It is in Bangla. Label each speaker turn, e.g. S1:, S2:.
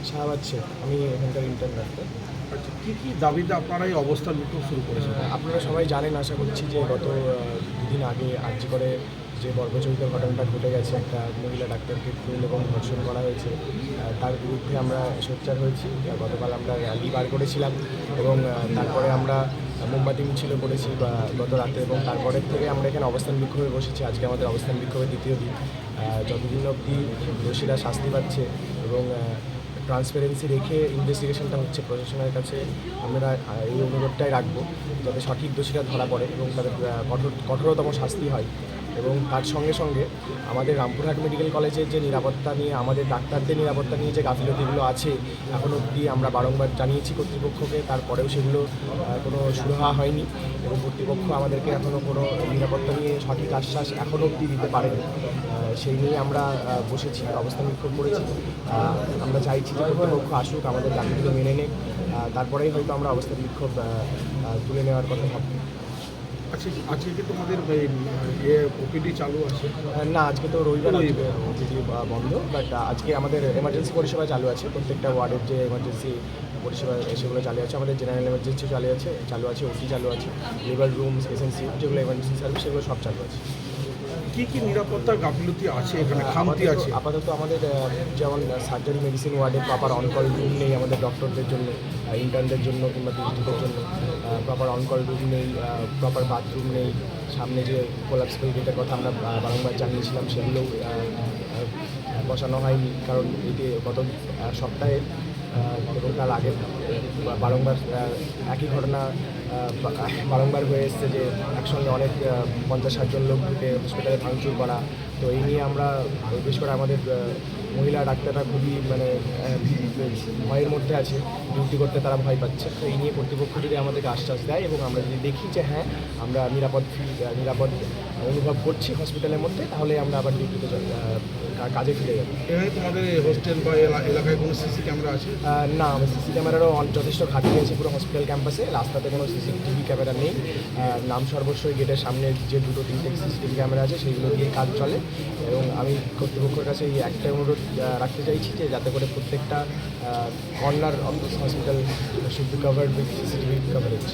S1: শাহবাজ শেখ, আমি এখানকার ইন্টার্ন ডাক্তার।
S2: আচ্ছা, কী দাবিতে আপনারা এই অবস্থান বিক্ষোভ শুরু করেছেন?
S1: আপনারা সবাই জানেন আশা করছি যে গত দুদিন আগে আরজি করে যে বর্বরচিত ঘটনাটা ঘটে গেছে, একটা মহিলা ডাক্তারকে খুন এবং ধর্ষণ করা হয়েছে, তার বিরুদ্ধে আমরা সোচ্চার হয়েছি। গতকাল আমরা র্যালি বার করেছিলাম এবং তারপরে আমরা মোমবাতি মিছিলও করেছি গত রাতে, এবং তারপরের থেকে আমরা এখানে অবস্থান বিক্ষোভে বসেছি। আজকে আমাদের অবস্থান বিক্ষোভের দ্বিতীয় দিন। যতদিন অবধি দোষীরা শাস্তি পাচ্ছে এবং ট্রান্সপারেন্সি রেখে ইনভেস্টিগেশনটা হচ্ছে প্রশাসনের কাছে, আমরা এই অনুরোধটাই রাখবো যাতে সঠিক দোষীরা ধরা পড়ে এবং তাদের কঠোরতম শাস্তি হয়। এবং তার সঙ্গে সঙ্গে আমাদের রামপুরহাট মেডিকেল কলেজের যে নিরাপত্তা নিয়ে, আমাদের ডাক্তারদের নিরাপত্তা নিয়ে যে গাফিলতিগুলো আছে, এখন অবধি আমরা বারংবার জানিয়েছি কর্তৃপক্ষকে, তারপরেও সেগুলো কোনো সুরাহা হয়নি এবং কর্তৃপক্ষ আমাদেরকে এখনও কোনো নিরাপত্তা নিয়ে সঠিক আশ্বাস এখনও অবধি দিতে পারেনি। সেই নিয়ে আমরা বসেছি, অবস্থান বিক্ষোভ করেছি। আমরা চাইছি যে কর্তৃপক্ষ আসুক, আমাদের দাবিগুলো মেনে নেক, তারপরেই হয়তো আমরা অবস্থান বিক্ষোভ তুলে নেওয়ার কথা ভাবব।
S2: আচ্ছা, আজকে কি তোমাদের ওপিডি চালু আছে?
S1: না, আজকে তো রবিবার, ওপিডি বন্ধ, বাট আজকে আমাদের এমার্জেন্সি পরিষেবা চালু আছে। প্রত্যেকটা ওয়ার্ডের যে এমার্জেন্সি পরিষেবা সেগুলো চালু আছে। আমাদের জেনারেল এমার্জেন্সি চালু আছে, ওটি চালু আছে, লিভার রুম, এসএনসি যেগুলো এমার্জেন্সি সার্ভিস সেগুলো সব চালু আছে।
S2: কী নিরাপত্তার গাফিলতি আছে এখানে, খামতি আছে?
S1: আপাতত আমাদের যেমন সার্জারি মেডিসিন ওয়ার্ডে প্রপার অনকল রুম নেই আমাদের ডক্টরদের জন্য, ইন্টার্নদের জন্য কিংবা পিএইচডিদের জন্য প্রপার অনকল রুম নেই, প্রপার বাথরুম নেই। সামনে যে কোলাপসিবল গেটের কথা আমরা বারংবার জানিয়েছিলাম, সেগুলোও বসানো হয়নি, কারণ এটি গত সপ্তাহে এবং তার আগে বারংবার একই ঘটনা বারংবার হয়ে এসছে যে একসঙ্গে অনেক 50-60 জন লোক ঢুকে হসপিটালে ভাঙচুর করা। তো এই নিয়ে আমরা বিশেষ করে আমাদের মহিলা ডাক্তাররা খুবই ভয়ের মধ্যে আছে, ডিউটি করতে তারা ভয় পাচ্ছে। তো এই নিয়ে কর্তৃপক্ষ যদি আমাদেরকে আশ্বাস দেয় এবং আমরা যদি দেখি যে হ্যাঁ আমরা নিরাপদ অনুভব করছি হসপিটালের মধ্যে, তাহলে আমরা আবার ডিউটিতে কাজে ফিরে যাব।
S2: এখানে তোমাদের হোস্টেল বা এলাকায় কোনো সিসি ক্যামেরা আছে?
S1: না, সিসি ক্যামেরারও যথেষ্ট ঘাটতি আছে পুরো হসপিটাল ক্যাম্পাসে। রাস্তাতে কোনো সিসিটিভি ক্যামেরা নেই। নাম সর্বস্বই গেটের সামনে যে 2-3টে সিসিটিভি ক্যামেরা আছে সেইগুলো দিয়ে কাজ চলে। এবং আমি কর্তৃপক্ষের কাছে এই একটা অনুরোধ রাখতে চাইছি যে যাতে করে প্রত্যেকটা corner of this hospital should be covered with CCTV coverage.